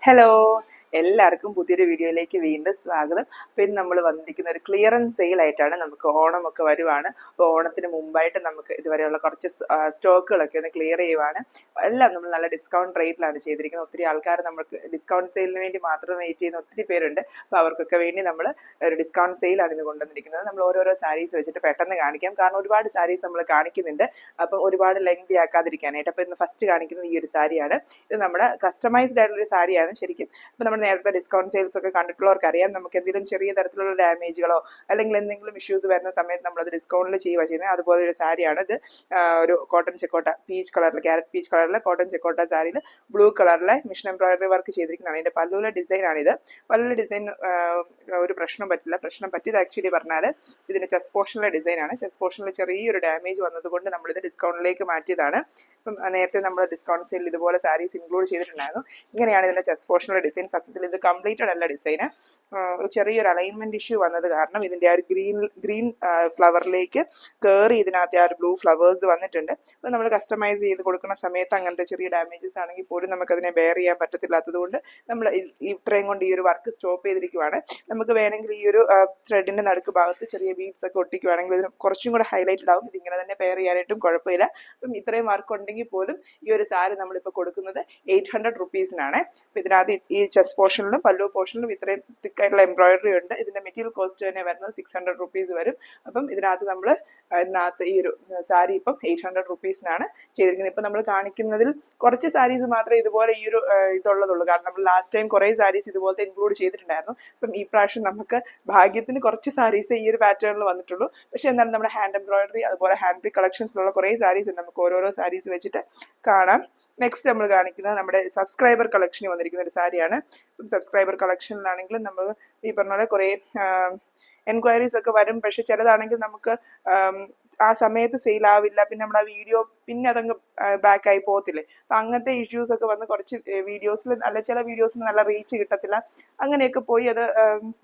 Hello, എല്ലാവർക്കും പുതിയൊരു വീഡിയോയിലേക്ക് വീണ്ടും സ്വാഗതം. പിന്നെ നമ്മൾ വന്നിരിക്കുന്ന ഒരു ക്ലിയറൻസ് സെയിൽ ആയിട്ടാണ്. നമുക്ക് ഓണമൊക്കെ വരുവാണ്. അപ്പോൾ ഓണത്തിന് മുമ്പായിട്ട് നമുക്ക് ഇതുവരെയുള്ള കുറച്ച് സ്റ്റോക്കുകളൊക്കെ ഒന്ന് ക്ലിയർ ചെയ്യുവാണ്. എല്ലാം നമ്മൾ നല്ല ഡിസ്കൗണ്ട് റേറ്റിലാണ് ചെയ്തിരിക്കുന്നത്. ഒത്തിരി ആൾക്കാർ നമുക്ക് ഡിസ്കൗണ്ട് സെയിലിന് വേണ്ടി മാത്രം വെയിറ്റ് ചെയ്യുന്ന ഒത്തിരി പേരുണ്ട്. അപ്പോൾ അവർക്കൊക്കെ വേണ്ടി നമ്മൾ ഒരു ഡിസ്കൗണ്ട് സെയിലാണ് ഇന്ന് കൊണ്ടുവന്നിരിക്കുന്നത്. നമ്മൾ ഓരോരോ സാരീസ് വെച്ചിട്ട് പെട്ടെന്ന് കാണിക്കാം, കാരണം ഒരുപാട് സാരീസ് നമ്മൾ കാണിക്കുന്നുണ്ട്. അപ്പം ഒരുപാട് ലെങ്തി ആക്കാതിരിക്കാനായിട്ട്. അപ്പോൾ ഇന്ന് ഫസ്റ്റ് കാണിക്കുന്നത് ഈ ഒരു സാരിയാണ്. ഇത് നമ്മുടെ കസ്റ്റമൈസ്ഡ് ആയിട്ടുള്ളൊരു സാരിയാണ് ശരിക്കും. ഇപ്പം നമ്മൾ നേരത്തെ ഡിസ്കൗണ്ട് സെയിൽസ് ഒക്കെ കണ്ടിട്ടുള്ളവർക്ക് അറിയാം, നമുക്ക് എന്തെങ്കിലും ചെറിയ തരത്തിലുള്ള ഡാമേജുകളോ അല്ലെങ്കിൽ എന്തെങ്കിലും ഇഷ്യൂസ് വരുന്ന സമയത്ത് നമ്മളത് ഡിസ്കൗണ്ടിൽ ചെയ്യുന്നത്. അതുപോലെ ഒരു സാരിയാണ് ഇത്. ഒരു കോട്ടൺ ചെക്കോട്ട പീച്ച് കളറിൽ, ക്യാരറ്റ് പീച്ച് കളറിലെ കോട്ടൺ ചെക്കോട്ട സാരിയിൽ ബ്ലൂ കളറിലെ മിഷൻ എംബ്രോയിഡറി വർക്ക് ചെയ്തിരിക്കുന്നതാണ്. ഇതിന്റെ പല്ലുവിലെ ഡിസൈൻ ആണിത്. പല്ലുവിലെ ഡിസൈൻ ഒരു പ്രശ്നം പറ്റില്ല. പ്രശ്നം പറ്റിയത് ആക്ച്വലി പറഞ്ഞാൽ ഇതിന്റെ ചെസ്റ്റ് പോർഷനിലെ ഡിസൈൻ ആണ്. ചെസ്റ്റ് പോർഷനിൽ ചെറിയൊരു ഡാമേജ് വന്നതുകൊണ്ട് നമ്മളിത് ഡിസ്കൗണ്ടിലേക്ക് മാറ്റിയതാണ്. ഇപ്പം നേരത്തെ നമ്മൾ ഡിസ്കൗണ്ട് സെയിൽ ഇതുപോലെ സാരീസ് ഇൻക്ലൂഡ് ചെയ്തിട്ടുണ്ടായിരുന്നു. ഇങ്ങനെയാണ് ഇതിന്റെ ചെസ്റ്റ് പോർഷനിലെ ഡിസൈൻ. സത്യത്തിൽ ഇത് കംപ്ലീറ്റഡ് അല്ല ഡിസൈന്. ചെറിയൊരു അലൈൻമെന്റ് ഇഷ്യൂ വന്നത് കാരണം ഇതിന്റെ ആ ഒരു ഗ്രീൻ ഫ്ലവറിലേക്ക് കയറി ഇതിനകത്ത് ആ ഒരു ബ്ലൂ ഫ്ലവേഴ്സ് വന്നിട്ടുണ്ട്. അപ്പോൾ നമ്മൾ കസ്റ്റമൈസ് ചെയ്ത് കൊടുക്കുന്ന സമയത്ത് അങ്ങനത്തെ ചെറിയ ഡാമേജസ് ആണെങ്കിൽ പോലും നമുക്കതിനെ ബെയർ ചെയ്യാൻ പറ്റത്തില്ലാത്തത് കൊണ്ട് നമ്മൾ ഇത്രയും കൊണ്ട് ഈ ഒരു വർക്ക് സ്റ്റോപ്പ് ചെയ്തിരിക്കുവാണ്. നമുക്ക് വേണമെങ്കിൽ ഈ ഒരു ത്രെഡിന്റെ നടുക്ക് ഭാഗത്ത് ചെറിയ ബീഡ്സ് ഒക്കെ ഒട്ടിക്കുവാണെങ്കിൽ ഇതിന് കുറച്ചും കൂടെ ഹൈലൈറ്റഡ് ആവും. ഇതിങ്ങനെ തന്നെ പെയർ ചെയ്യാനായിട്ടും കുഴപ്പമില്ല. അപ്പം ഇത്രയും വർക്ക് ഉണ്ടെങ്കിൽ പോലും ഈ ഒരു സാരി നമ്മളിപ്പോൾ കൊടുക്കുന്നത് 800 റുപ്പീസിനാണ്. അപ്പം ഇതിനകത്ത് ഈ ചെസ്റ്റ് പോർഷനിലും പല്ലു പോർഷനിലും ഇത്രയും തിക്കായിട്ടുള്ള എംബ്രോയിഡറി ഉണ്ട്. ഇതിന്റെ മെറ്റീരിയൽ കോസ്റ്റ് തന്നെ വരുന്നത് 600 റുപ്പീസ് വരും. അപ്പം ഇതിനകത്ത് ഈ ഒരു സാരി ഇപ്പം 800 റുപ്പീസിനാണ് ചെയ്തിരിക്കുന്നത്. ഇപ്പം നമ്മൾ കാണിക്കുന്നതിൽ കുറച്ച് സാരീസ് മാത്രമേ ഇതുപോലെ ഈ ഒരു ഇതുള്ളതുള്ളൂ, കാരണം നമ്മൾ ലാസ്റ്റ് ടൈം കുറേ സാരീസ് ഇതുപോലത്തെ ഇൻക്ലൂഡ് ചെയ്തിട്ടുണ്ടായിരുന്നു. അപ്പം ഈ പ്രാവശ്യം നമുക്ക് ഭാഗ്യത്തിന് കുറച്ച് സാരീസ് ഈ ഒരു പാറ്റേണിൽ വന്നിട്ടുള്ളൂ. പക്ഷെ എന്നാലും നമ്മുടെ ഹാൻഡ് എംബ്രോയിഡറി അതുപോലെ ഹാൻഡ് പിക്ക് കളക്ഷൻസിലുള്ള കുറേ സാരീസ് ഉണ്ട്. നമുക്ക് ഓരോരോ സാരീസ് വെച്ചിട്ട് കാണാം. നെക്സ്റ്റ് നമ്മൾ കാണിക്കുന്നത് നമ്മുടെ സബ്സ്ക്രൈബർ കളക്ഷനിൽ വന്നിരിക്കുന്ന ഒരു സാരിയാണ്. സബ്സ്ക്രൈബർ കളക്ഷനിലാണെങ്കിലും നമ്മൾ ഈ പറഞ്ഞ പോലെ കുറേ എൻക്വയറീസ് ഒക്കെ വരും. പക്ഷെ ചിലതാണെങ്കിൽ നമുക്ക് ആ സമയത്ത് സെയിൽ ആവില്ല, പിന്നെ നമ്മൾ ആ വീഡിയോ പിന്നെ അതങ്ങ് ബാക്ക് ആയി പോകത്തില്ലേ. അപ്പം അങ്ങനത്തെ ഇഷ്യൂസ് ഒക്കെ വന്ന് കുറച്ച് വീഡിയോസിൽ അല്ല ചില വീഡിയോസിന് നല്ല റീച്ച് കിട്ടത്തില്ല. അങ്ങനെയൊക്കെ പോയി അത്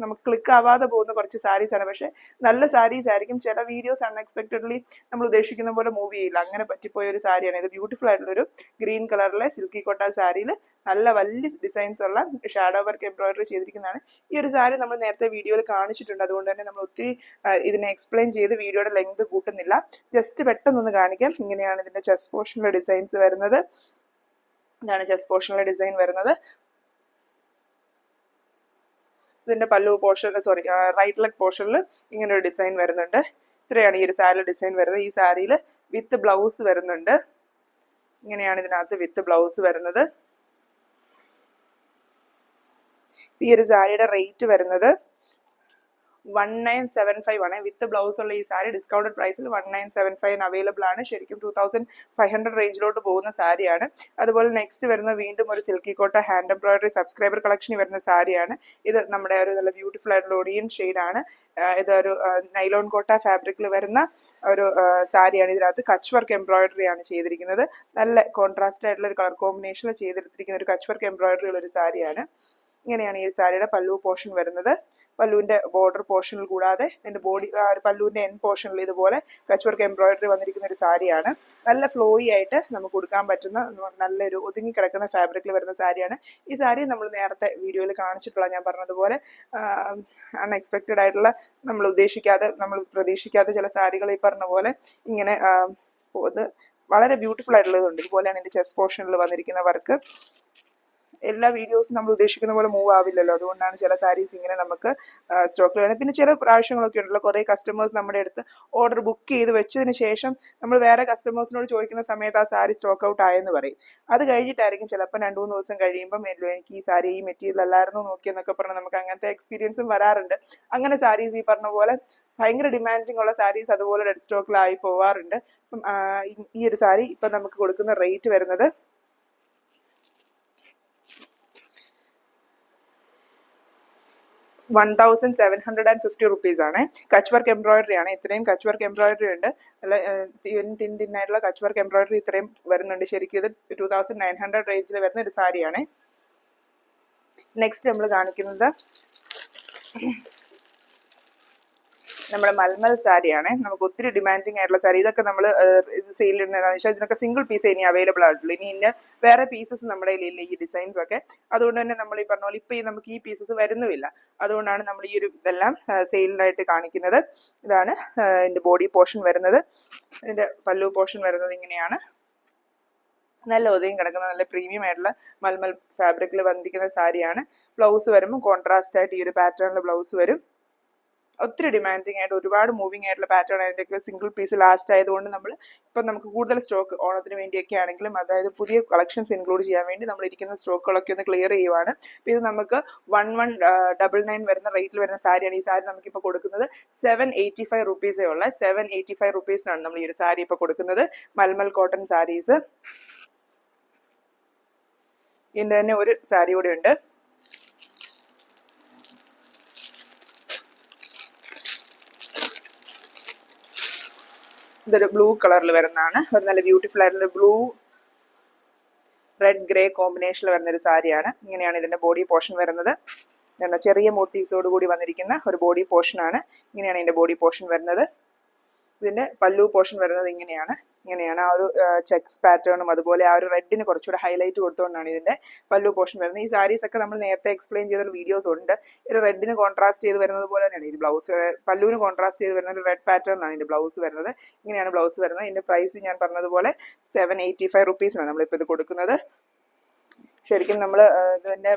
നമുക്ക് ക്ലിക്ക് ആവാതെ പോകുന്ന കുറച്ച് സാരീസ് ആണ്. പക്ഷെ നല്ല സാരീസ് ആയിരിക്കും. ചില വീഡിയോസ് അൺഎക്സ്പെക്ടഡ്ലി നമ്മൾ ഉദ്ദേശിക്കുന്ന പോലെ മൂവ് ചെയ്യില്ല. അങ്ങനെ പറ്റിപ്പോയ ഒരു സാരിയാണ് ഇത്. ബ്യൂട്ടിഫുൾ ആയിട്ടുള്ളൊരു ഗ്രീൻ കളറിലെ സിൽക്കി കോട്ട സാരിയിൽ നല്ല വലിയ ഡിസൈൻസ് ഉള്ള ഷാഡോ വർക്ക് എംബ്രോയിഡറി ചെയ്തിരിക്കുന്നതാണ്. ഈ ഒരു സാരി നമ്മൾ നേരത്തെ വീഡിയോയിൽ കാണിച്ചിട്ടുണ്ട്. അതുകൊണ്ട് തന്നെ നമ്മൾ ഒത്തിരി ഇതിനെ എക്സ്പ്ലെയിൻ ചെയ്ത് വീഡിയോയുടെ ലെങ്ത് കൂട്ടുന്നില്ല. ജസ്റ്റ് പെട്ടെന്നൊന്ന് കാണിക്കാം. ഇങ്ങനെയാണ് ഇതിന്റെ ചെസ്റ്റ് പോർഷനിലെ ഡിസൈൻസ് വരുന്നത്. ഇതാണ് ചെസ്റ്റ് പോർഷനിലെ ഡിസൈൻ വരുന്നത്. ഇതിന്റെ പല്ലു പോർഷൻ റൈറ്റ് ലെഗ് പോർഷനിൽ ഇങ്ങനെ ഒരു ഡിസൈൻ വരുന്നുണ്ട്. ഇത്രയാണ് ഈ ഒരു സാരി ഡിസൈൻ വരുന്നത്. ഈ സാരിയിൽ വിത്ത് ബ്ലൗസ് വരുന്നുണ്ട്. ഇങ്ങനെയാണ് ഇതിനകത്ത് വിത്ത് ബ്ലൗസ് വരുന്നത്. ഈ ഒരു സാരിയുടെ റേറ്റ് വരുന്നത് 1975 ആണ്. വിത്ത് ബ്ലൗസ് ഉള്ള ഈ സാരി ഡിസ്കൗണ്ടഡ് പ്രൈസിൽ 1975 അവൈലബിൾ ആണ്. ശരിക്കും 2500 റേഞ്ചിലോട്ട് പോകുന്ന സാരിയാണ്. അതുപോലെ നെക്സ്റ്റ് വരുന്ന വീണ്ടും ഒരു സിൽക്കി കോട്ട ഹാൻഡ് എംബ്രോയിഡറി സബ്സ്ക്രൈബർ കളക്ഷനിൽ വരുന്ന സാരിയാണ്. ഇത് നമ്മുടെ ഒരു നല്ല ബ്യൂട്ടിഫുൾ ആയിട്ടുള്ള ഒറിയൻ ഷെയ്ഡാണ്. ഇതൊരു നൈലോൺ കോട്ട ഫാബ്രിക്കിൽ വരുന്ന ഒരു സാരിയാണ്. ഇതിനകത്ത് കച്ച് വർക്ക് എംബ്രോയിഡറി ആണ് ചെയ്തിരിക്കുന്നത്. നല്ല കോൺട്രാസ്റ്റ് ആയിട്ടുള്ള ഒരു കളർ കോമ്പിനേഷനിൽ ചെയ്തെടുത്തിരിക്കുന്ന ഒരു കച്ച് വർക്ക് എംബ്രോയിഡറി ഉള്ള ഒരു സാരിയാണ്. ഇങ്ങനെയാണ് ഈ സാരിയുടെ പല്ലു പോർഷൻ വരുന്നത്. പല്ലുവിന്റെ ബോർഡർ പോർഷനിൽ കൂടാതെ അതിന്റെ ബോഡി പല്ലുവിന്റെ എൻ പോർഷനിൽ ഇതുപോലെ കച്ച് വർക്ക് എംബ്രോയിഡറി വന്നിരിക്കുന്ന ഒരു സാരിയാണ്. നല്ല ഫ്ലോയി ആയിട്ട് നമുക്ക് കൊടുക്കാൻ പറ്റുന്ന നല്ലൊരു ഒതുങ്ങി കിടക്കുന്ന ഫാബ്രിക്കിൽ വരുന്ന സാരിയാണ്. ഈ സാരി നമ്മൾ നേരത്തെ വീഡിയോയിൽ കാണിച്ചിട്ടുള്ള, ഞാൻ പറഞ്ഞതുപോലെ അൺഎക്സ്പെക്റ്റഡ് ആയിട്ടുള്ള നമ്മൾ പ്രതീക്ഷിക്കാത്ത ചില സാരികൾ ഈ പറഞ്ഞ പോലെ ഇങ്ങനെ വളരെ ബ്യൂട്ടിഫുൾ ആയിട്ടുള്ളതുണ്ട്. ഇതുപോലെയാണ് ഇതിന്റെ ചെസ്റ്റ് പോർഷനിൽ വന്നിരിക്കുന്ന വർക്ക്. എല്ലാ വീഡിയോസും നമ്മൾ ഉദ്ദേശിക്കുന്ന പോലെ മൂവ് ആവില്ലല്ലോ. അതുകൊണ്ടാണ് ചില സാരീസ് ഇങ്ങനെ നമുക്ക് സ്റ്റോക്കിൽ വരുന്നത്. പിന്നെ ചില പ്രാവശ്യങ്ങളൊക്കെ ഉണ്ടല്ലോ, കുറേ കസ്റ്റമേഴ്സ് നമ്മുടെ അടുത്ത് ഓർഡർ ബുക്ക് ചെയ്ത് വെച്ചതിന് ശേഷം നമ്മൾ വേറെ കസ്റ്റമേഴ്സിനോട് ചോദിക്കുന്ന സമയത്ത് ആ സാരി സ്റ്റോക്ക് ഔട്ട് ആയെന്ന് പറയും. അത് കഴിഞ്ഞിട്ടായിരിക്കും ചിലപ്പോൾ 2-3 ദിവസം കഴിയുമ്പം എനിക്ക് ഈ സാരി ഈ മെറ്റീരിയൽ അല്ലായിരുന്നു നോക്കിയെന്നൊക്കെ പറഞ്ഞ് നമുക്ക് അങ്ങനത്തെ എക്സ്പീരിയൻസും വരാറുണ്ട്. അങ്ങനെ സാരീസ് ഈ പറഞ്ഞ പോലെ ഭയങ്കര ഡിമാൻഡിങ് ഉള്ള സാരീസ് അതുപോലെ ഡെഡ് സ്റ്റോക്കിലായി പോവാറുണ്ട്. അപ്പം ഈ ഒരു സാരി ഇപ്പം നമുക്ക് കൊടുക്കുന്ന റേറ്റ് വരുന്നത് 1750 റുപ്പീസ് ആണ്. കച്ച് വർക്ക് എംബ്രോയിഡറി ആണ്. ഇത്രയും കച്ച് വർക്ക് എംബ്രോയിഡറി ഉണ്ട്. നല്ല തിന്നായിട്ടുള്ള കച്ച് വർക്ക് എംബ്രോയിഡറി ഇത്രയും വരുന്നുണ്ട്. ശരിക്കും ഇത് 2900 റേഞ്ചിൽ വരുന്ന ഒരു സാരിയാണ്. നെക്സ്റ്റ് നമ്മൾ കാണിക്കുന്നത് നമ്മുടെ മൽമൽ സാരിയാണ്. നമുക്ക് ഒത്തിരി ഡിമാൻഡിങ് ആയിട്ടുള്ള സാരി. ഇതൊക്കെ നമ്മൾ സെയിൽ ഇടുന്നതെന്ന് വെച്ചാൽ ഇതിനൊക്കെ സിംഗിൾ പീസ് ഇനി അവൈലബിൾ ആയിട്ടുള്ളൂ. ഇനി ഇതിന്റെ വേറെ പീസസ് നമ്മുടെ കയ്യിലില്ല ഈ ഡിസൈൻസ് ഒക്കെ. അതുകൊണ്ട് തന്നെ നമ്മൾ ഈ പറഞ്ഞ പോലെ ഇപ്പൊ നമുക്ക് ഈ പീസസ് വരുന്നുമില്ല. അതുകൊണ്ടാണ് നമ്മൾ ഈ ഒരു ഇതെല്ലാം സെയിലിനായിട്ട് കാണിക്കുന്നത്. ഇതാണ് ഇതിന്റെ ബോഡി പോർഷൻ വരുന്നത്. ഇതിന്റെ പല്ലു പോർഷൻ വരുന്നത് ഇങ്ങനെയാണ്. നല്ല ഒതുങ്ങി കിടക്കുന്ന നല്ല പ്രീമിയം ആയിട്ടുള്ള മൽമൽ ഫാബ്രിക്കിൽ വന്നിരിക്കുന്ന സാരിയാണ്. ബ്ലൗസ് വരുമ്പോൾ കോൺട്രാസ്റ്റ് ആയിട്ട് ഈ ഒരു പാറ്റേണിൽ ബ്ലൗസ് വരും. ഒത്തിരി ഡിമാൻഡിങ് ആയിട്ട് ഒരുപാട് മൂവിങ് ആയിട്ടുള്ള പാറ്റേൺ അതിൻ്റെയൊക്കെ സിംഗിൾ പീസ് ലാസ്റ്റ് ആയതുകൊണ്ട് നമ്മൾ ഇപ്പം നമുക്ക് കൂടുതൽ സ്റ്റോക്ക് ഓണത്തിന് വേണ്ടിയൊക്കെ ആണെങ്കിലും അതായത് പുതിയ കളക്ഷൻസ് ഇൻക്ലൂഡ് ചെയ്യാൻ വേണ്ടി നമ്മൾ ഇരിക്കുന്ന സ്റ്റോക്കുകളൊക്കെ ഒന്ന് ക്ലിയർ ചെയ്യുവാണ്. അപ്പോൾ ഇത് നമുക്ക് 1199 വരുന്ന റേറ്റിൽ വരുന്ന സാരിയാണ്. ഈ സാരി നമുക്കിപ്പോൾ കൊടുക്കുന്നത് 785 റുപ്പീസേ ഉള്ള 785 റുപ്പീസിനാണ് നമ്മൾ ഈ ഒരു സാരി ഇപ്പോൾ കൊടുക്കുന്നത്. മൽമൽ കോട്ടൺ സാരീസ്. ഇതിൻ്റെ തന്നെ ഒരു സാരി കൂടെ ഉണ്ട്. ഇതൊരു ബ്ലൂ കളറിൽ വരുന്നതാണ്. ഒരു നല്ല ബ്യൂട്ടിഫുൾ ആയിട്ടുള്ള ബ്ലൂ റെഡ് ഗ്രേ കോമ്പിനേഷനിൽ വരുന്ന ഒരു സാരിയാണ്. ഇങ്ങനെയാണ് ഇതിന്റെ ബോഡി പോർഷൻ വരുന്നത്. ചെറിയ മോട്ടീവ്സോട് കൂടി വന്നിരിക്കുന്ന ഒരു ബോഡി പോർഷനാണ്. ഇങ്ങനെയാണ് ഇതിന്റെ ബോഡി പോർഷൻ വരുന്നത്. ഇതിന്റെ പല്ലു പോർഷൻ വരുന്നത് ഇങ്ങനെയാണ്. ഇങ്ങനെയാണ് ആ ഒരു ചെക്സ് പാറ്റേണും അതുപോലെ ആ ഒരു റെഡിന് കുറച്ചുകൂടെ ഹൈലൈറ്റ് കൊടുത്തുകൊണ്ടാണ് ഇതിന്റെ പല്ലു പോർഷൻ വരുന്നത്. ഈ സാരീസ് ഒക്കെ നമ്മൾ നേരത്തെ എക്സ്പ്ലെയിൻ ചെയ്ത വീഡിയോസ് ഉണ്ട്. ഒരു റെഡിന് കോൺട്രാസ്റ്റ് ചെയ്ത് വരുന്നത് പോലെ തന്നെയാണ് ഈ ബ്ലൗസ്. പല്ലുവിന് കോൺട്രാസ്റ്റ് ചെയ്ത് വരുന്ന ഒരു റെഡ് പാറ്റേണിലാണ് ഇതിന്റെ ബ്ലൗസ് വരുന്നത്. ഇങ്ങനെയാണ് ബ്ലൗസ് വരുന്നത്. ഇതിന്റെ പ്രൈസ് ഞാൻ പറഞ്ഞതുപോലെ 785 റുപ്പീസിനാണ് നമ്മളിപ്പോൾ ഇത് കൊടുക്കുന്നത്. ശരിക്കും നമ്മൾ ഇതിന്റെ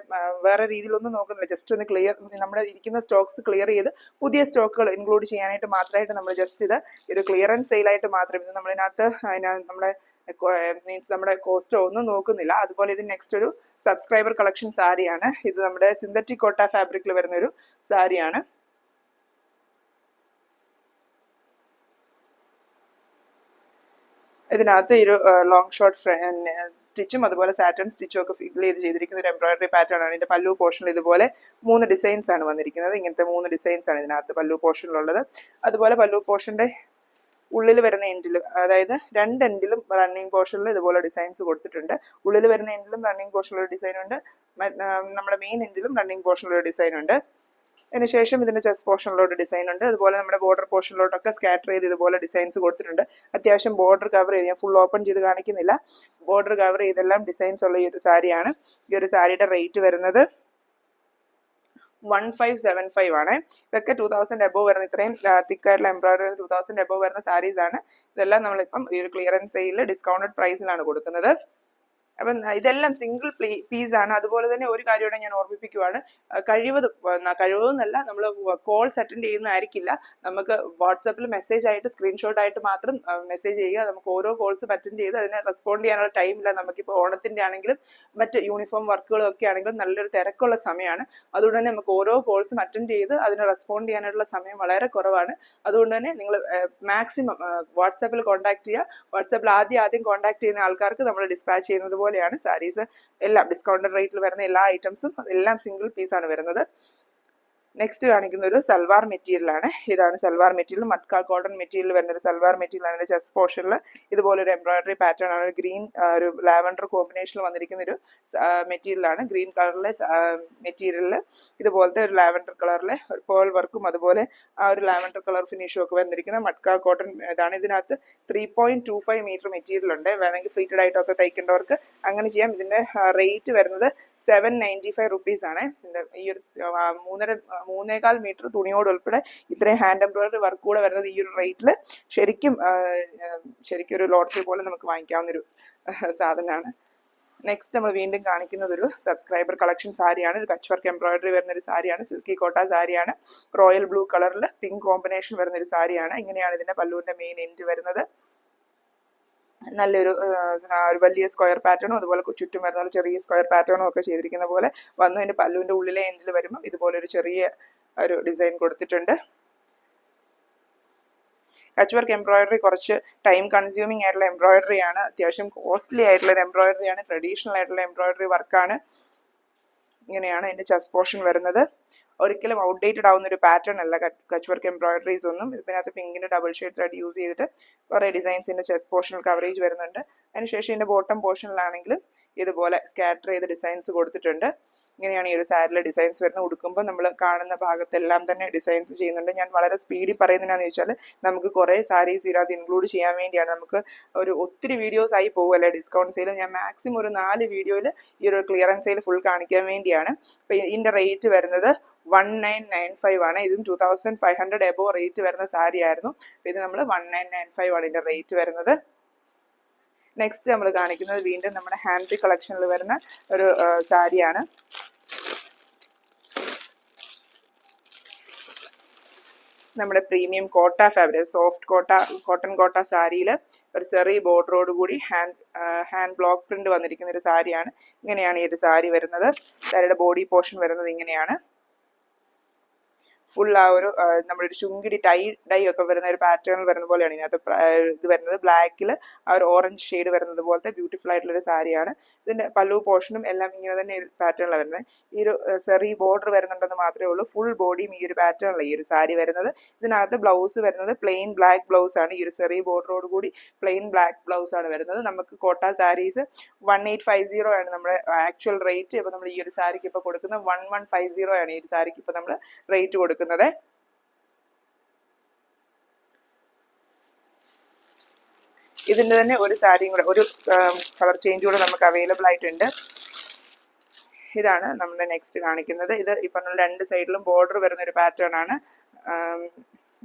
വേറെ രീതിയിലൊന്നും നോക്കുന്നില്ല. ജസ്റ്റ് ഒന്ന് ക്ലിയർ നമ്മുടെ ഇരിക്കുന്ന സ്റ്റോക്സ് ക്ലിയർ ചെയ്ത് പുതിയ സ്റ്റോക്കുകൾ ഇൻക്ലൂഡ് ചെയ്യാനായിട്ട് മാത്രമായിട്ട് നമ്മൾ ജസ്റ്റ് ഇത് ഒരു ക്ലിയറൻസ് സെയിലായിട്ട് മാത്രം ഇത് നമ്മളിതിനകത്ത് നമ്മുടെ മീൻസ് നമ്മുടെ കോസ്റ്റോ ഒന്നും നോക്കുന്നില്ല. അതുപോലെ ഇത് നെക്സ്റ്റ് ഒരു സബ്സ്ക്രൈബർ കളക്ഷൻ സാരിയാണ്. ഇത് നമ്മുടെ സിന്തറ്റിക് കോട്ട ഫാബ്രിക്കിൽ വരുന്ന ഒരു സാരിയാണ്. ഇതിനകത്ത് ഒരു ലോങ് ഷോർട്ട് സ്റ്റിച്ചും അതുപോലെ സാറ്റൻ സ്റ്റിച്ചും ഒക്കെ ഫിൽ ചെയ്തിരിക്കുന്ന ഒരു എംബ്രോയിഡറി പാറ്റേൺ ആണ്. ഇതിന്റെ പല്ലു പോർഷനിൽ ഇതുപോലെ 3 ഡിസൈൻസ് ആണ് വന്നിരിക്കുന്നത്. ഇങ്ങനത്തെ 3 ഡിസൈൻസ് ആണ് ഇതിനകത്ത് പല്ലു പോർഷനിലുള്ളത്. അതുപോലെ പല്ലു പോർഷന്റെ ഉള്ളിൽ വരുന്ന എൻഡിൽ, അതായത് 2 എൻഡിലും റണ്ണിങ് പോർഷനിൽ ഇതുപോലെ ഡിസൈൻസ് കൊടുത്തിട്ടുണ്ട്. ഉള്ളിൽ വരുന്ന എൻഡിലും റണ്ണിങ് പോർഷനിലുള്ള ഡിസൈൻ ഉണ്ട്. നമ്മുടെ മെയിൻ എൻഡിലും റണ്ണിങ് പോർഷനിലുള്ള ഡിസൈൻ ഉണ്ട്. അതിനുശേഷം ഇതിന്റെ ചെസ്റ്റ് പോർഷനിലോട്ട് ഡിസൈൻ ഉണ്ട്. അതുപോലെ നമ്മുടെ ബോർഡർ പോർഷനിലോട്ടൊക്കെ സ്കാറ്റർ ചെയ്ത് ഇതുപോലെ ഡിസൈൻസ് കൊടുത്തിട്ടുണ്ട്. അത്യാവശ്യം ബോർഡർ കവർ ചെയ്ത് ഞാൻ ഫുൾ ഓപ്പൺ ചെയ്ത് കാണിക്കുന്നില്ല. ബോർഡർ കവർ ചെയ്തെല്ലാം ഡിസൈൻസ് ഉള്ള ഈ ഒരു സാരിയാണ്. ഈ ഒരു സാരിയുടെ റേറ്റ് വരുന്നത് 1575 ആണ്. ഇതൊക്കെ 2000 എബോവ് വരുന്ന ഇത്രയും തിക്കായിട്ടുള്ള എംബ്രോയിഡറി 2000 എബോവ് വരുന്ന സാരീസ് ആണ്. ഇതെല്ലാം നമ്മളിപ്പം ഈ ഒരു ക്ലിയറൻസ് സെയിലിൽ ഡിസ്കൗണ്ടഡ് പ്രൈസിലാണ് കൊടുക്കുന്നത്. അപ്പം ഇതെല്ലാം സിംഗിൾ പീസ് ആണ്. അതുപോലെ തന്നെ ഒരു കാര്യമാണ് ഞാൻ ഓർമ്മിപ്പിക്കുവാണ്, കഴിവതെന്നല്ല നമ്മൾ കോൾസ് അറ്റൻഡ് ചെയ്യുന്നതായിരിക്കില്ല. നമുക്ക് വാട്സാപ്പിൽ മെസ്സേജ് ആയിട്ട് സ്ക്രീൻഷോട്ട് ആയിട്ട് മാത്രം മെസ്സേജ് ചെയ്യുക. നമുക്ക് ഓരോ കോൾസും അറ്റൻഡ് ചെയ്ത് അതിനെ റെസ്പോണ്ട് ചെയ്യാനുള്ള ടൈമില്ല. നമുക്കിപ്പോൾ ഓണത്തിന്റെ ആണെങ്കിലും മറ്റ് യൂണിഫോം വർക്കുകളും ഒക്കെ ആണെങ്കിലും നല്ലൊരു തിരക്കുള്ള സമയമാണ്. അതുകൊണ്ട് തന്നെ നമുക്ക് ഓരോ കോൾസും അറ്റൻഡ് ചെയ്ത് അതിനെ റെസ്പോണ്ട് ചെയ്യാനായിട്ടുള്ള സമയം വളരെ കുറവാണ്. അതുകൊണ്ട് തന്നെ നിങ്ങൾ മാക്സിമം വാട്സാപ്പിൽ കോൺടാക്ട് ചെയ്യുക. വാട്സാപ്പിൽ ആദ്യം കോൺടാക്ട് ചെയ്യുന്ന ആൾക്കാർക്ക് നമ്മൾ ഡിസ്പാച്ച് ചെയ്യുന്നത് പോലെയാണ് സാരീസ് എല്ലാം. ഡിസ്കൗണ്ടഡ് റേറ്റിൽ വരുന്ന എല്ലാ ഐറ്റംസും എല്ലാം സിംഗിൾ പീസ് ആണ് വരുന്നത്. നെക്സ്റ്റ് കാണിക്കുന്ന ഒരു സൽവാർ മെറ്റീരിയൽ ആണ്. ഇതാണ് salwar material. Matka cotton material വരുന്ന ഒരു സൽവാർ മെറ്റീരിയൽ ആണ്. ചെസ്റ്റ് പോർഷനിൽ ഇതുപോലെ ഒരു എംബ്രോയിഡറി പാറ്റേൺ ആണ്. ഒരു ഗ്രീൻ ഒരു ലാവൻഡർ കോമ്പിനേഷനിൽ വന്നിരിക്കുന്ന ഒരു മെറ്റീരിയൽ ആണ്. ഗ്രീൻ കളറിലെ മെറ്റീരിയലിൽ ഇതുപോലത്തെ ഒരു ലാവൻഡർ കളറിലെ ഒരു പേൾ വർക്കും അതുപോലെ ആ ഒരു ലാവൻഡർ കളർ ഫിനിഷും ഒക്കെ വന്നിരിക്കുന്ന മട്ക കോട്ടൺ ഇതാണ്. ഇതിനകത്ത് 3.25 മീറ്റർ മെറ്റീരിയൽ ഉണ്ട്. വേണമെങ്കിൽ ഫ്ലീറ്റഡ് ആയിട്ടൊക്കെ തയ്ക്കേണ്ടവർക്ക് അങ്ങനെ ചെയ്യാം. ഇതിന്റെ റേറ്റ് വരുന്നത് 795 റുപ്പീസ് ആണ്. ഈ ഒരു 3.25 മീറ്റർ തുണിയോട് ഉൾപ്പെടെ ഇത്രയും ഹാൻഡ് എംബ്രോയിഡറി വർക്ക് കൂടെ വരുന്നത് ഈ ഒരു റേറ്റിൽ ശരിക്കും ഒരു ലോട്ടറി പോലെ നമുക്ക് വാങ്ങിക്കാവുന്ന ഒരു സാധനമാണ്. നെക്സ്റ്റ് നമ്മൾ വീണ്ടും കാണിക്കുന്നത് ഒരു സബ്സ്ക്രൈബർ കളക്ഷൻ സാരിയാണ്. ഒരു കച്ച് വർക്ക് എംബ്രോയിഡറി വരുന്ന ഒരു സാരിയാണ്. സിൽക്കി കോട്ട സാരിയാണ്. റോയൽ ബ്ലൂ കളറിൽ പിങ്ക് കോമ്പിനേഷൻ വരുന്ന ഒരു സാരിയാണ്. ഇങ്ങനെയാണ് ഇതിന്റെ പല്ലുവിന്റെ മെയിൻ എൻഡ് വരുന്നത്. നല്ലൊരു വലിയ സ്ക്വയർ പാറ്റേണും അതുപോലെ ചുറ്റും വരുന്ന ചെറിയ സ്ക്വയർ പാറ്റേണും ഒക്കെ ചെയ്തിരിക്കുന്ന പോലെ വന്നു. അതിന്റെ പല്ലുവിന്റെ ഉള്ളിലെ എൻഡിൽ വരുമ്പോൾ ഇതുപോലെ ഒരു ചെറിയ ഒരു ഡിസൈൻ കൊടുത്തിട്ടുണ്ട്. കച്ച് വർക്ക് എംബ്രോയിഡറി കുറച്ച് ടൈം കൺസ്യൂമിങ് ആയിട്ടുള്ള എംബ്രോയിഡറി ആണ്. അത്യാവശ്യം കോസ്റ്റ്ലി ആയിട്ടുള്ള ഒരു എംബ്രോയിഡറി ആണ്. ട്രഡീഷണൽ ആയിട്ടുള്ള എംബ്രോയിഡറി വർക്കാണ്. ഇങ്ങനെയാണ് ഇതിന്റെ ചെസ്റ്റ് പോർഷൻ വരുന്നത്. ഒരിക്കലും ഔട്ട്ഡേറ്റഡ് ആവുന്ന ഒരു പാറ്റേൺ അല്ല കച്ച് വർക്ക് എംബ്രോയിഡറീസ് ഒന്നും. ഇതിനകത്ത് പിങ്കിന്റെ ഡബിൾ ഷെയ്ഡ് ത്രെഡ് യൂസ് ചെയ്തിട്ട് കുറെ ഡിസൈൻസിന്റെ ചെസ്റ്റ് പോർഷനിൽ കവറേജ് വരുന്നുണ്ട്. അതിനുശേഷം ഇതിന്റെ ബോട്ടം പോർഷനിലാണെങ്കിലും ഇതുപോലെ സ്കാറ്റർ ചെയ്ത് ഡിസൈൻസ് കൊടുത്തിട്ടുണ്ട്. ഇങ്ങനെയാണ് ഈ ഒരു സാരിയിലെ ഡിസൈൻസ് വരുന്നത്. ഉടുക്കുമ്പോൾ നമ്മൾ കാണുന്ന ഭാഗത്തെല്ലാം തന്നെ ഡിസൈൻസ് ചെയ്യുന്നുണ്ട്. ഞാൻ വളരെ സ്പീഡിൽ പറയുന്നതിനാന്ന് ചോദിച്ചാൽ നമുക്ക് കുറേ സാരീസ് ഇതിനകത്ത് ഇൻക്ലൂഡ് ചെയ്യാൻ വേണ്ടിയാണ്. നമുക്ക് ഒത്തിരി വീഡിയോസ് ആയി പോകുമല്ലേ ഡിസ്കൗണ്ട് സെയിൽ. ഞാൻ മാക്സിമം ഒരു 4 വീഡിയോയിൽ ഈ ഒരു ക്ലിയറൻസ് സെയിൽ ഫുൾ കാണിക്കാൻ വേണ്ടിയാണ്. അപ്പോൾ ഇതിൻ്റെ റേറ്റ് വരുന്നത് 1995 ആണ്. ഇതും 2500 എബോ റേറ്റ് വരുന്ന സാരി ആയിരുന്നു. അപ്പോൾ ഇത് നമ്മൾ 1995 ആണ് ഇതിൻ്റെ റേറ്റ് വരുന്നത്. നെക്സ്റ്റ് നമ്മൾ കാണിക്കുന്നത് വീണ്ടും നമ്മുടെ ഹാൻഡ് കളക്ഷനിൽ വരുന്ന ഒരു സാരിയാണ്. നമ്മുടെ പ്രീമിയം കോട്ട ഫാബ്രിക്, സോഫ്റ്റ് കോട്ടൺ കോട്ട സാരിയിൽ ഒരു ചെറിയ ബോർഡറോട് കൂടി ഹാൻഡ് ബ്ലോക്ക് പ്രിന്റ് വന്നിരിക്കുന്ന ഒരു സാരിയാണ്. ഇങ്ങനെയാണ് ഈ ഒരു സാരി വരുന്നത്. സാരിയുടെ ബോഡി പോർഷൻ വരുന്നത് ഇങ്ങനെയാണ്. ഫുൾ ആ ഒരു നമ്മളൊരു ചുങ്കിടി ഡൈ ഒക്കെ വരുന്ന ഒരു പാറ്റേണിൽ വരുന്ന പോലെയാണ് ഇതിനകത്ത് ഇത് വരുന്നത്. ബ്ലാക്കിൽ ആ ഒരു ഓറഞ്ച് ഷെയ്ഡ് വരുന്നത് പോലത്തെ ബ്യൂട്ടിഫുൾ ആയിട്ടുള്ള ഒരു സാരിയാണ്. ഇതിന്റെ പല്ലു പോർഷനും എല്ലാം ഇങ്ങനെ തന്നെ പാറ്റേണിലാണ് വരുന്നത്. ഈ ഒരു സെറി ബോർഡർ വരുന്നുണ്ടെന്ന് മാത്രമേ ഉള്ളൂ. ഫുൾ ബോഡിയും ഈ ഒരു പാറ്റേണിലാണ് ഈ ഒരു സാരി വരുന്നത്. ഇതിനകത്ത് ബ്ലൗസ് വരുന്നത് പ്ലെയിൻ ബ്ലാക്ക് ബ്ലൗസ് ആണ്. ഈ ഒരു സെറി ബോർഡറോട് കൂടി പ്ലെയിൻ ബ്ലാക്ക് ബ്ലൗസ് ആണ് വരുന്നത്. നമുക്ക് കോട്ട സാരീസ് 1850 ആണ് നമ്മുടെ ആക്ച്വൽ റേറ്റ്. ഇപ്പൊ നമ്മൾ ഈ ഒരു സാരിക്ക് ഇപ്പൊ കൊടുക്കുന്നത് 1150 ആണ് ഈ ഒരു സാരിക്ക് ഇപ്പൊ നമ്മൾ റേറ്റ് കൊടുക്കുന്നത്. ഇതിന്റെ തന്നെ ഒരു സാരിയും കൂടെ, ഒരു കളർ ചേഞ്ച് കൂടെ നമുക്ക് അവൈലബിൾ ആയിട്ടുണ്ട്. ഇതാണ് നമ്മുടെ നെക്സ്റ്റ് കാണിക്കുന്നത്. ഇത് ഈ പറഞ്ഞ 2 സൈഡിലും ബോർഡർ വരുന്ന ഒരു പാറ്റേൺ ആണ്.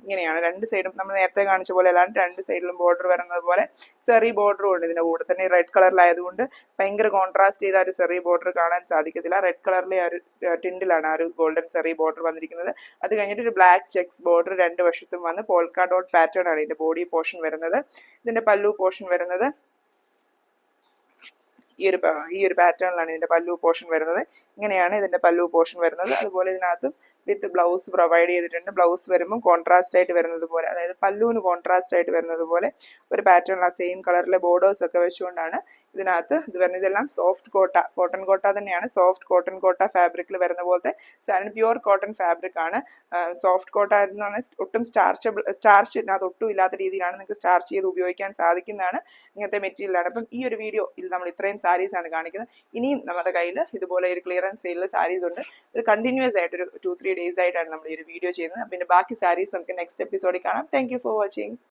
ഇങ്ങനെയാണ് 2 സൈഡും നമ്മൾ നേരത്തെ കാണിച്ച പോലെ അല്ലാണ്ട് 2 സൈഡിലും ബോർഡർ വരുന്നത് പോലെ ചെറിയ ബോർഡറും ഉണ്ട്. ഇതിന്റെ കൂടെ തന്നെ റെഡ് കളറിലായതുകൊണ്ട് ഭയങ്കര കോൺട്രാസ്റ്റ് ചെയ്ത ഒരു ചെറിയ ബോർഡർ കാണാൻ സാധിക്കത്തില്ല. റെഡ് കളറിലെ ഒരു ടിൻഡിലാണ് ആ ഒരു ഗോൾഡൻ ചെറിയ ബോർഡർ വന്നിരിക്കുന്നത്. അത് കഴിഞ്ഞിട്ട് ഒരു ബ്ലാക്ക് ചെക്സ് ബോർഡർ 2 വശത്തും വന്ന് പോൾക്ക ഡോട്ട് പാറ്റേൺ ആണ് ഇതിന്റെ ബോഡി പോർഷൻ വരുന്നത്. ഇതിന്റെ പല്ലു പോർഷൻ വരുന്നത് ഈ ഒരു പാറ്റേണിലാണ് ഇതിന്റെ പല്ലു പോർഷൻ വരുന്നത്. ഇങ്ങനെയാണ് ഇതിന്റെ പല്ലു പോർഷൻ വരുന്നത്. അതുപോലെ ഇതിനകത്തും വിത്ത് ബ്ലൗസ് പ്രൊവൈഡ് ചെയ്തിട്ടുണ്ട്. ബ്ലൗസ് വരുമ്പോൾ കോൺട്രാസ്റ്റ് ആയിട്ട് വരുന്നത് പോലെ, അതായത് പല്ലുവിന് കോൺട്രാസ്റ്റ് ആയിട്ട് വരുന്നത് പോലെ ഒരു പാറ്റേൺ, ആ സെയിം കളറിലെ ബോർഡേഴ്സ് ഒക്കെ വെച്ചുകൊണ്ടാണ് ഇതിനകത്ത് ഇത് വരുന്നത്. ഇതെല്ലാം സോഫ്റ്റ് കോട്ടൺ കോട്ട തന്നെയാണ്. സോഫ്റ്റ് കോട്ടൺ കോട്ട ഫാബ്രിക്കിൽ വരുന്ന പോലത്തെ സാധനം പ്യുവർ കോട്ടൺ ഫാബ്രിക് ആണ്. സോഫ്റ്റ് കോട്ട എന്ന് പറഞ്ഞാൽ ഒട്ടും സ്റ്റാർച്ച് ഇതിനകത്ത് ഒട്ടും ഇല്ലാത്ത രീതിയിലാണ് നിങ്ങൾക്ക് സ്റ്റാർച്ച് ചെയ്ത് ഉപയോഗിക്കാൻ സാധിക്കുന്നതാണ്. ഇങ്ങനത്തെ മെറ്റീരിയലാണ്. അപ്പം ഈ ഒരു വീഡിയോയിൽ നമ്മൾ ഇത്രയും സാരീസ് ആണ് കാണിക്കുന്നത്. ഇനിയും നമ്മുടെ കയ്യിൽ ഇതുപോലെ ഒരു ക്ലിയറൻസ് സെയിലിൽ സാരീസ് ഉണ്ട്. ഇത് കണ്ടിന്യൂസ് ആയിട്ട് ഒരു 2-3 ഡേയ്സ് ആയിട്ടാണ് നമ്മൾ ഈ ഒരു വീഡിയോ ചെയ്യുന്നത്. പിന്നെ ബാക്കി സാരീസ് നമുക്ക് നെക്സ്റ്റ് എപ്പിസോഡിൽ കാണാം. Thank you for watching.